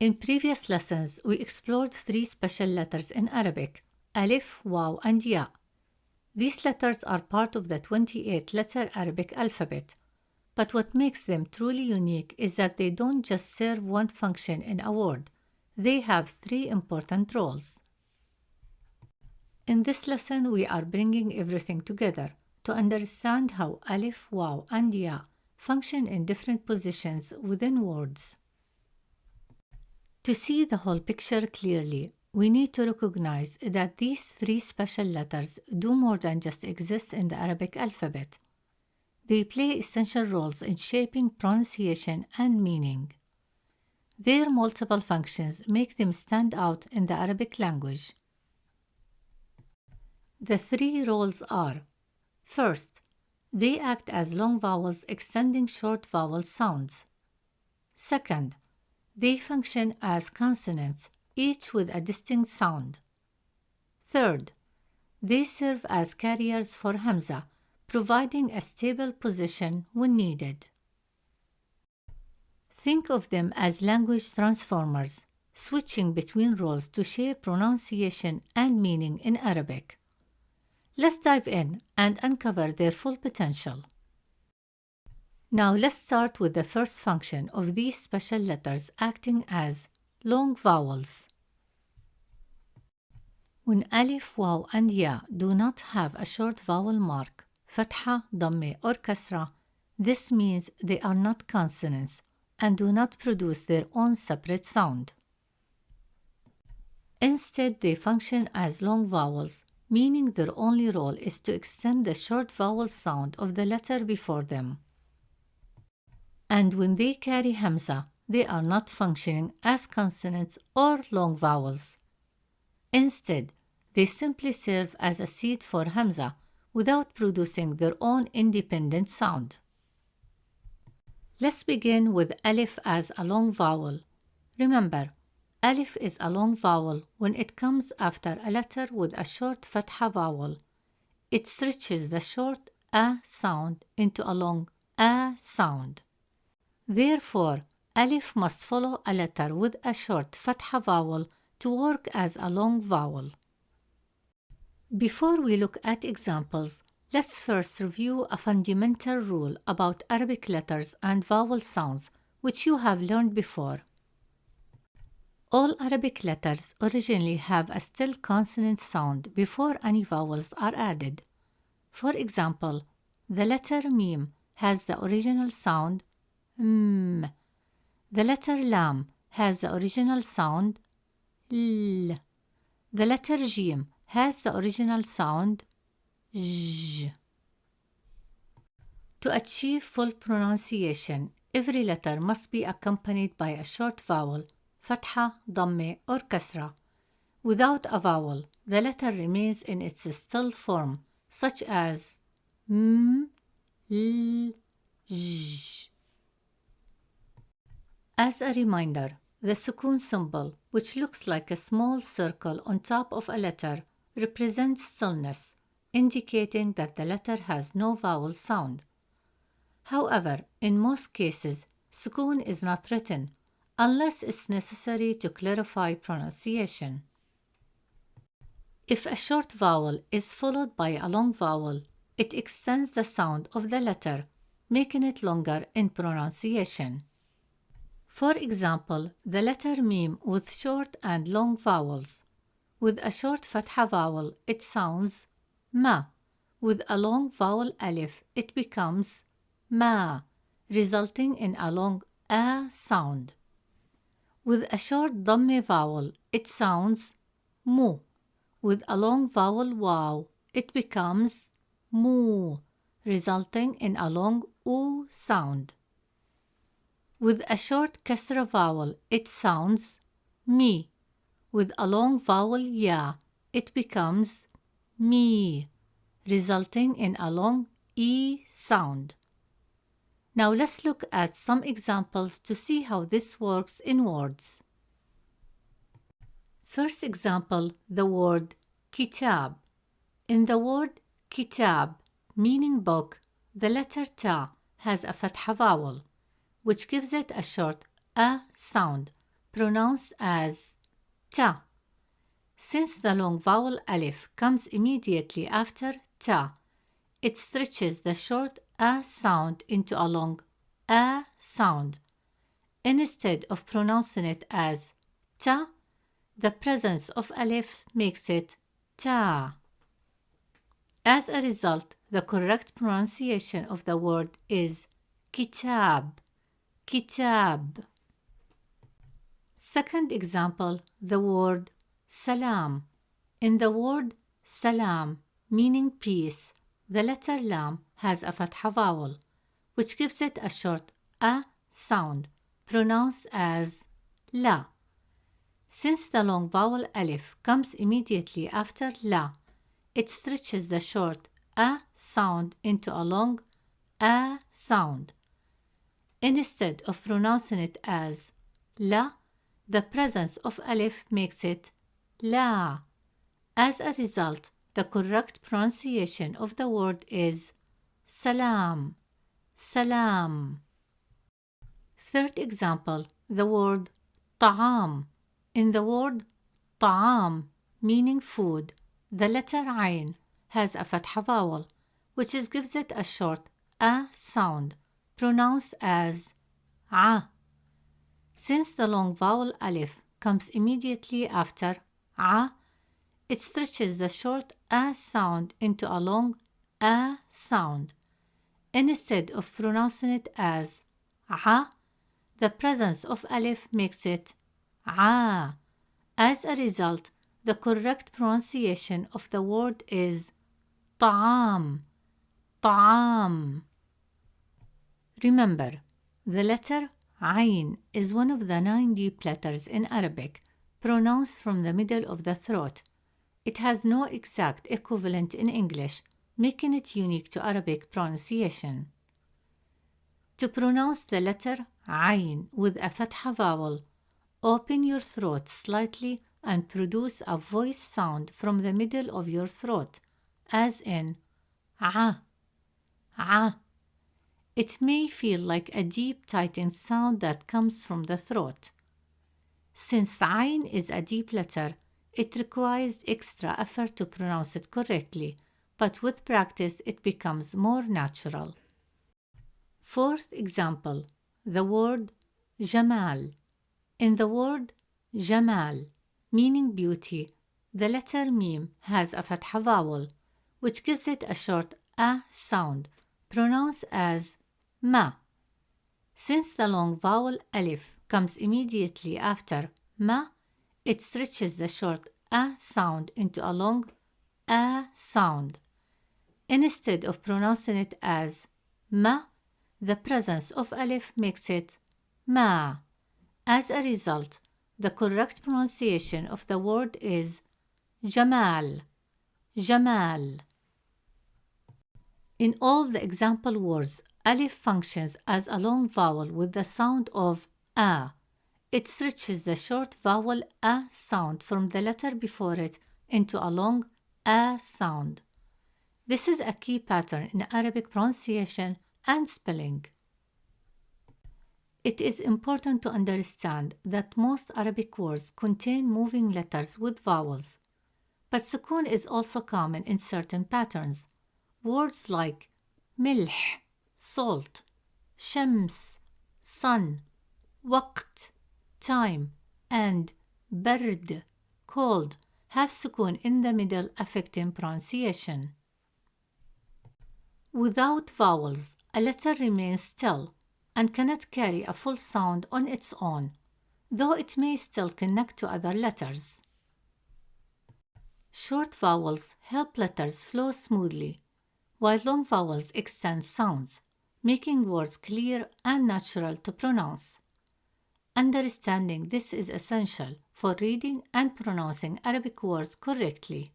In previous lessons, we explored 3 special letters in Arabic: Alif, Waw, and Ya. These letters are part of the 28-letter Arabic alphabet, but what makes them truly unique is that they don't just serve one function in a word. They have 3 important roles. In this lesson, we are bringing everything together to understand how Alif, Waw, and Ya function in different positions within words. To see the whole picture clearly, we need to recognize that these 3 special letters do more than just exist in the Arabic alphabet. They play essential roles in shaping pronunciation and meaning. Their multiple functions make them stand out in the Arabic language. The 3 roles are: first, they act as long vowels extending short vowel sounds. Second, they function as consonants, each with a distinct sound. Third, they serve as carriers for Hamza, providing a stable position when needed. Think of them as language transformers, switching between roles to shape pronunciation and meaning in Arabic. Let's dive in and uncover their full potential. Now let's start with the first function of these special letters acting as long vowels. When Alif, Waw, and Ya do not have a short vowel mark, fatha, damme, or kasra, this means they are not consonants and do not produce their own separate sound. Instead, they function as long vowels, meaning their only role is to extend the short vowel sound of the letter before them. And when they carry Hamza, they are not functioning as consonants or long vowels. Instead, they simply serve as a seat for Hamza without producing their own independent sound. Let's begin with Alif as a long vowel. Remember, Alif is a long vowel when it comes after a letter with a short fatha vowel. It stretches the short a sound into a long a sound. Therefore, Alif must follow a letter with a short fatha vowel to work as a long vowel. Before we look at examples, let's first review a fundamental rule about Arabic letters and vowel sounds, which you have learned before. All Arabic letters originally have a still consonant sound before any vowels are added. For example, the letter Mim has the original sound M. The letter Lam has the original sound L. The letter Jim has the original sound J. To achieve full pronunciation, every letter must be accompanied by a short vowel, fatha, damme, or kasra. Without a vowel, the letter remains in its still form, such as M, L, J. As a reminder, the sukun symbol, which looks like a small circle on top of a letter, represents stillness, indicating that the letter has no vowel sound. However, in most cases, sukun is not written, unless it's necessary to clarify pronunciation. If a short vowel is followed by a long vowel, it extends the sound of the letter, making it longer in pronunciation. For example, the letter Mim with short and long vowels. With a short fatha vowel, it sounds Ma. With a long vowel Alif, it becomes Ma, resulting in a long A sound. With a short damme vowel, it sounds Mu. With a long vowel Waw, it becomes Mu, resulting in a long U sound. With a short kasra vowel, it sounds Mi. With a long vowel Ya, it becomes Mi, resulting in a long E sound. Now let's look at some examples to see how this works in words. First example, the word kitab. In the word kitab, meaning book, the letter ta has a fatha vowel, which gives it a short a sound, pronounced as ta. Since the long vowel alif comes immediately after ta, it stretches the short a sound into a long a sound. Instead of pronouncing it as ta, the presence of alif makes it ta. As a result, the correct pronunciation of the word is kitab, kitab. Second example, the word salam. In the word salam, meaning peace, the letter lam has a fatha vowel, which gives it a short a sound, pronounced as la. Since the long vowel alif comes immediately after la, it stretches the short a sound into a long a sound. Instead of pronouncing it as la, the presence of alif makes it la. As a result, the correct pronunciation of the word is salam, salam. Third example, the word ta'am. In the word ta'am, meaning food, the letter ayn has a fatha vowel, which gives it a short a sound, pronounced as a. Since the long vowel alif comes immediately after a, it stretches the short a sound into a long a sound. Instead of pronouncing it as a, the presence of alif makes it a. As a result, the correct pronunciation of the word is ta'am, ta'am. Remember, the letter ayn is one of the 9 deep letters in Arabic, pronounced from the middle of the throat. It has no exact equivalent in English, making it unique to Arabic pronunciation. To pronounce the letter ayn with a fatha vowel, open your throat slightly and produce a voice sound from the middle of your throat, as in a, a. It may feel like a deep tightened sound that comes from the throat. Since ayn is a deep letter, it requires extra effort to pronounce it correctly, but with practice it becomes more natural. Fourth example, the word jamal. In the word jamal, meaning beauty, the letter mim has a fatha vowel, which gives it a short a sound, pronounced as ma. Since the long vowel alif comes immediately after ma, it stretches the short a sound into a long a sound. Instead of pronouncing it as ma, the presence of alif makes it ma. As a result, the correct pronunciation of the word is jamal, jamal. In all the example words, alif functions as a long vowel with the sound of a. It stretches the short vowel a sound from the letter before it into a long a sound. This is a key pattern in Arabic pronunciation and spelling. It is important to understand that most Arabic words contain moving letters with vowels, but sukoon is also common in certain patterns. Words like milh, salt, shams, sun, waqt, time, and bard, cold, have sukoon in the middle affecting pronunciation. Without vowels, a letter remains still and cannot carry a full sound on its own, though it may still connect to other letters. Short vowels help letters flow smoothly, while long vowels extend sounds, making words clear and natural to pronounce. Understanding this is essential for reading and pronouncing Arabic words correctly.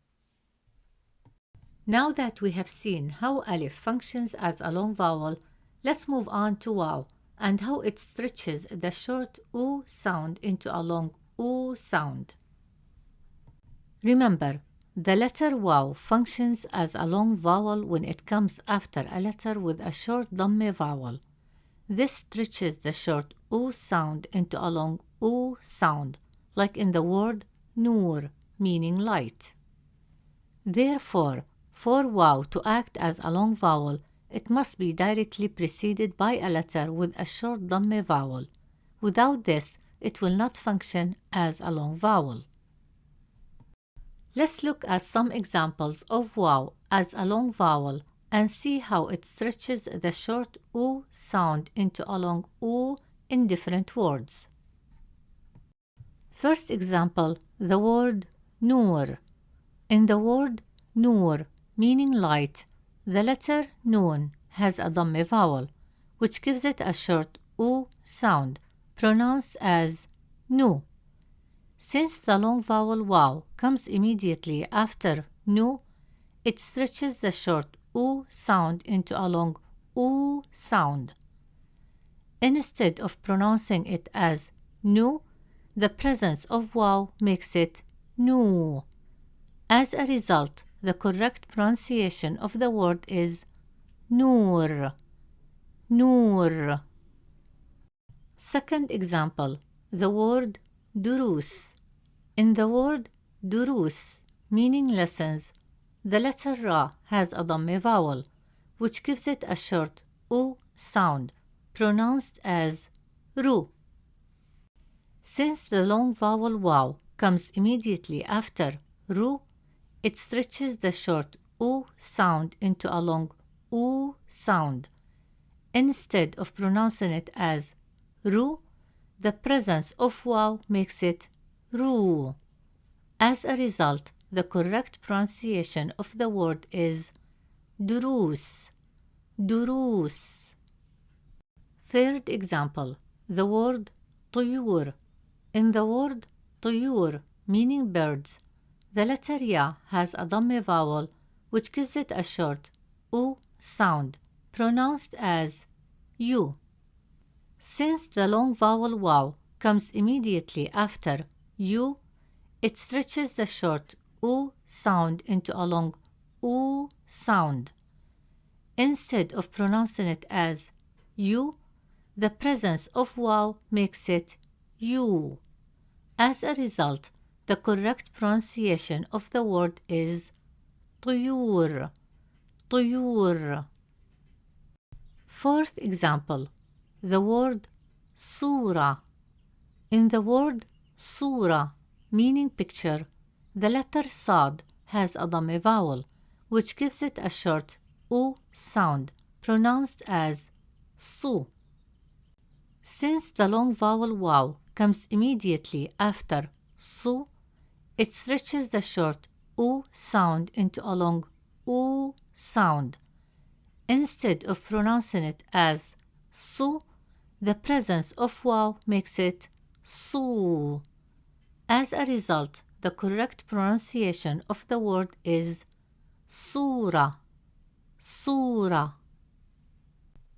Now that we have seen how alif functions as a long vowel, let's move on to waw and how it stretches the short oo sound into a long oo sound. Remember, the letter waw functions as a long vowel when it comes after a letter with a short damme vowel. This stretches the short oo sound into a long oo sound, like in the word nur, meaning light. Therefore, for waw to act as a long vowel, it must be directly preceded by a letter with a short damme vowel. Without this, it will not function as a long vowel. Let's look at some examples of waw as a long vowel and see how it stretches the short oo sound into a long oo in different words. First example, the word nur. In the word nur, meaning light, the letter nun has a damme vowel, which gives it a short oo sound, pronounced as nu. Since the long vowel waw comes immediately after nu, it stretches the short oo sound into a long oo sound. Instead of pronouncing it as nu, the presence of waw makes it nu. As a result, the correct pronunciation of the word is nur, nur. Second example, the word durus. In the word durus, meaning lessons, the letter ra has a damme vowel, which gives it a short oo sound, pronounced as ru. Since the long vowel waw comes immediately after ru, it stretches the short oo sound into a long oo sound. Instead of pronouncing it as ru, the presence of waw makes it ru. As a result, the correct pronunciation of the word is durus, durus. Third example, the word طيور. In the word طيور, meaning birds, the letter ya has a damme vowel, which gives it a short oo sound, pronounced as you. Since the long vowel waw comes immediately after you, it stretches the short oo sound into a long oo sound. Instead of pronouncing it as you, the presence of waw makes it you. As a result, the correct pronunciation of the word is طيور, طيور. Fourth example, the word صورة. In the word صورة, meaning picture, the letter sad has a damme vowel, which gives it a short oo sound, pronounced as su. Since the long vowel waw comes immediately after su, it stretches the short oo sound into a long oo sound. Instead of pronouncing it as su, the presence of waw makes it su. As a result, the correct pronunciation of the word is sura, sura.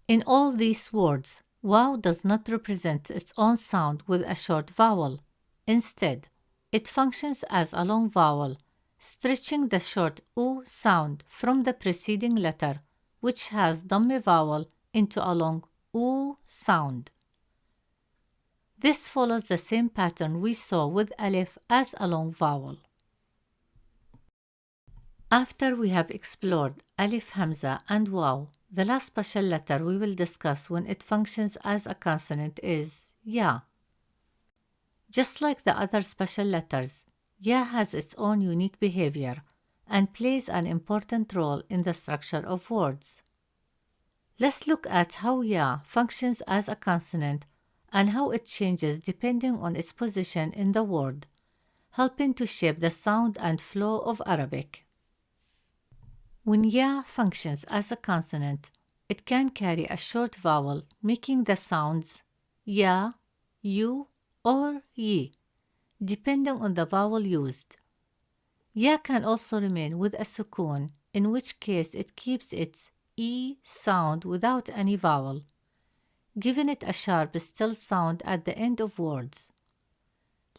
In all these words, waw does not represent its own sound with a short vowel. Instead, it functions as a long vowel, stretching the short oo sound from the preceding letter, which has damme vowel, into a long oo sound. This follows the same pattern we saw with Alif as a long vowel. After we have explored Alif, Hamza, and waw, the last special letter we will discuss when it functions as a consonant is ya. Just like the other special letters, ya has its own unique behavior and plays an important role in the structure of words. Let's look at how ya functions as a consonant and how it changes depending on its position in the word, helping to shape the sound and flow of Arabic. When ya functions as a consonant, it can carry a short vowel, making the sounds ya, you, or yi, depending on the vowel used. Ya can also remain with a sukun, in which case it keeps its e sound without any vowel, giving it a sharp still sound at the end of words.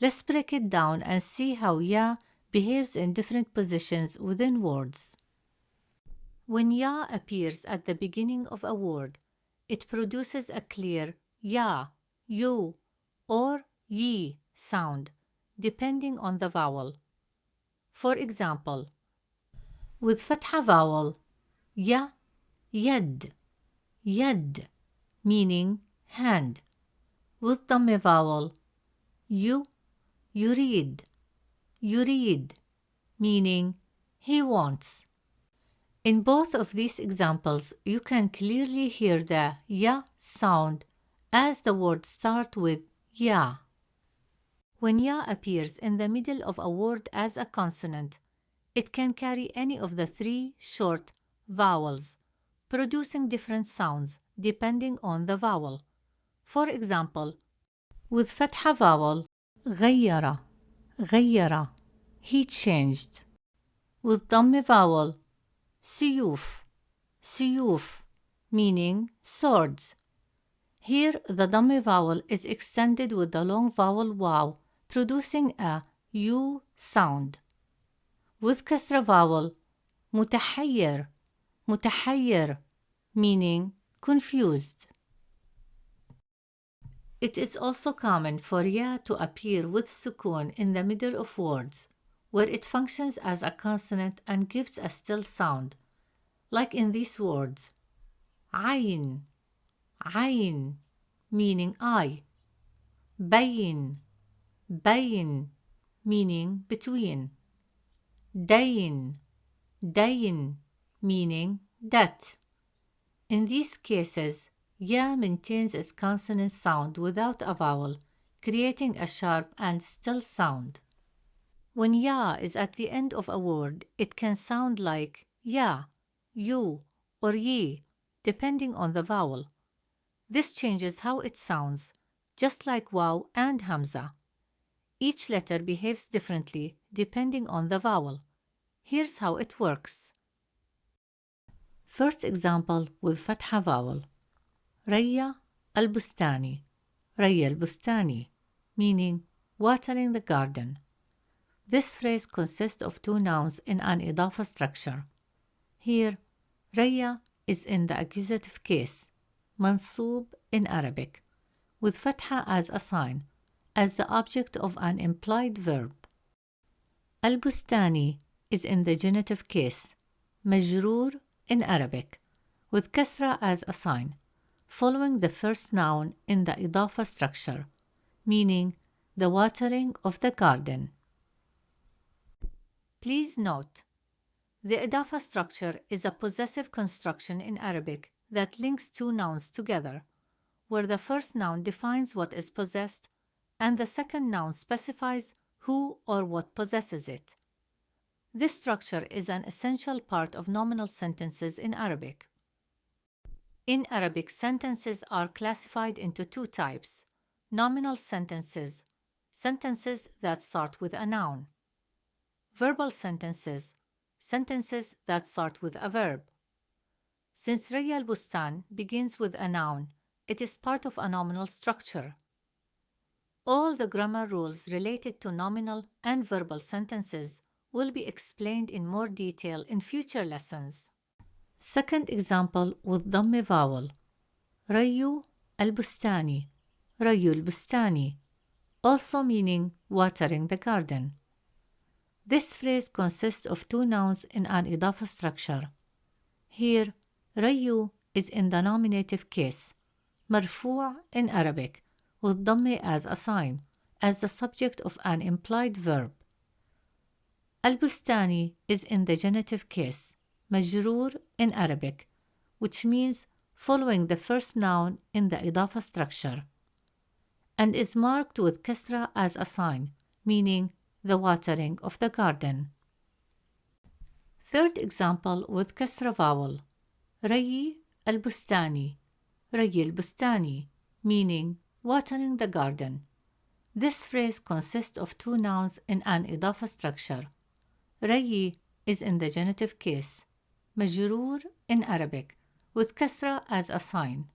Let's break it down and see how ya behaves in different positions within words. When ya appears at the beginning of a word, it produces a clear ya, you, or ye sound, depending on the vowel. For example, with fatha vowel, ya, yad, yad, meaning hand. With dhamma vowel, you, yurid, yurid, meaning he wants. In both of these examples, you can clearly hear the ya sound as the words start with ya. When ya appears in the middle of a word as a consonant, it can carry any of the three short vowels, producing different sounds depending on the vowel. For example, with fatha vowel, غير, غير, he changed. With dhamma vowel, siyuf, siyuf, meaning swords. Here, the dhamma vowel is extended with the long vowel waw, producing a u sound. With kasra vowel, mutahayyir, mutahayyir, meaning confused. It is also common for ya to appear with sukun in the middle of words, where it functions as a consonant and gives a still sound, like in these words, ayn, ayn, meaning eye, bayn, bayn, meaning between, dayn, dayn, meaning that. In these cases, ya maintains its consonant sound without a vowel, creating a sharp and still sound. When ya is at the end of a word, it can sound like ya, you, or ye, depending on the vowel. This changes how it sounds, just like waw and hamza. Each letter behaves differently depending on the vowel. Here's how it works. First example with fatha vowel. Raya al-bustani, Raya al-bustani, meaning watering the garden. This phrase consists of two nouns in an idafa structure. Here, Raya is in the accusative case, mansoob in Arabic, with fatha as a sign, as the object of an implied verb. Al-bustani is in the genitive case, majroor in Arabic, with kasra as a sign, following the first noun in the idafa structure, meaning the watering of the garden. Please note, the idafa structure is a possessive construction in Arabic that links two nouns together, where the first noun defines what is possessed and the second noun specifies who or what possesses it. This structure is an essential part of nominal sentences in Arabic. In Arabic, sentences are classified into two types: nominal sentences, sentences that start with a noun; verbal sentences, sentences that start with a verb. Since Raya al-Bustan begins with a noun, it is part of a nominal structure. All the grammar rules related to nominal and verbal sentences will be explained in more detail in future lessons. Second example with dhamma vowel. Rayu al-Bustani, Rayu al-Bustani, also meaning watering the garden. This phrase consists of two nouns in an idafa structure. Here, Rayu is in the nominative case, marfu' in Arabic, with dhamma as a sign, as the subject of an implied verb. Al-Bustani is in the genitive case, majroor in Arabic, which means following the first noun in the idafa structure, and is marked with kasra as a sign, meaning the watering of the garden. Third example with kasra vowel. Rayi al-Bustani, Rayi al-Bustani, meaning watering the garden. This phrase consists of two nouns in an idafa structure. Rayi is in the genitive case, majroor in Arabic, with kasra as a sign.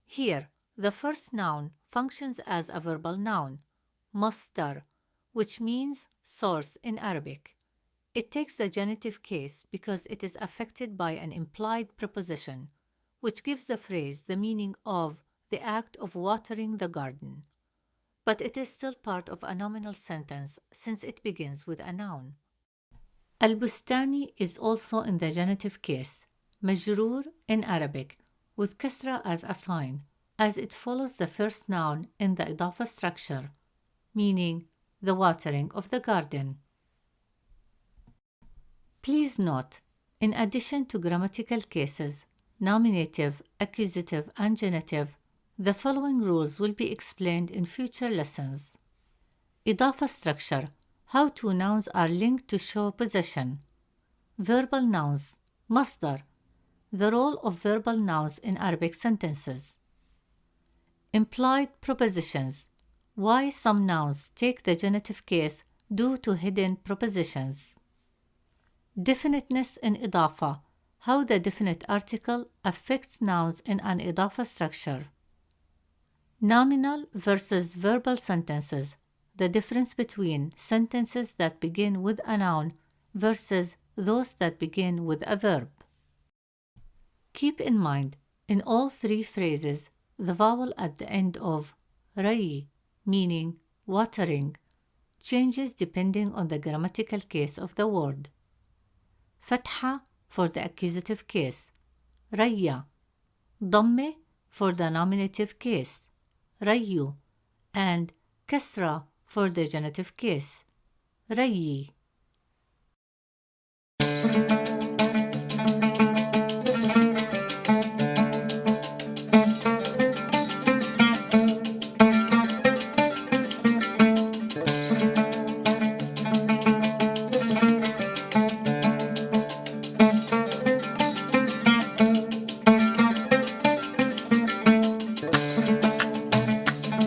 Here, the first noun functions as a verbal noun, masdar, which means source in Arabic. It takes the genitive case because it is affected by an implied preposition, which gives the phrase the meaning of the act of watering the garden. but it is still part of a nominal sentence since it begins with a noun. Al-Bustani is also in the genitive case, majroor in Arabic, with kasra as a sign, as it follows the first noun in the idafa structure, meaning the watering of the garden. Please note, in addition to grammatical cases, nominative, accusative, and genitive, the following rules will be explained in future lessons. Idafa structure, how two nouns are linked to show possession. Verbal nouns, masdar, the role of verbal nouns in Arabic sentences. Implied prepositions, why some nouns take the genitive case due to hidden prepositions. Definiteness in idafa, how the definite article affects nouns in an idafa structure. Nominal versus verbal sentences, the difference between sentences that begin with a noun versus those that begin with a verb. Keep in mind, in all three phrases, the vowel at the end of rai, meaning watering, changes depending on the grammatical case of the word. Fatha for the accusative case, raya. Damme for the nominative case, rayu. And kasra for the genitive case, rayi.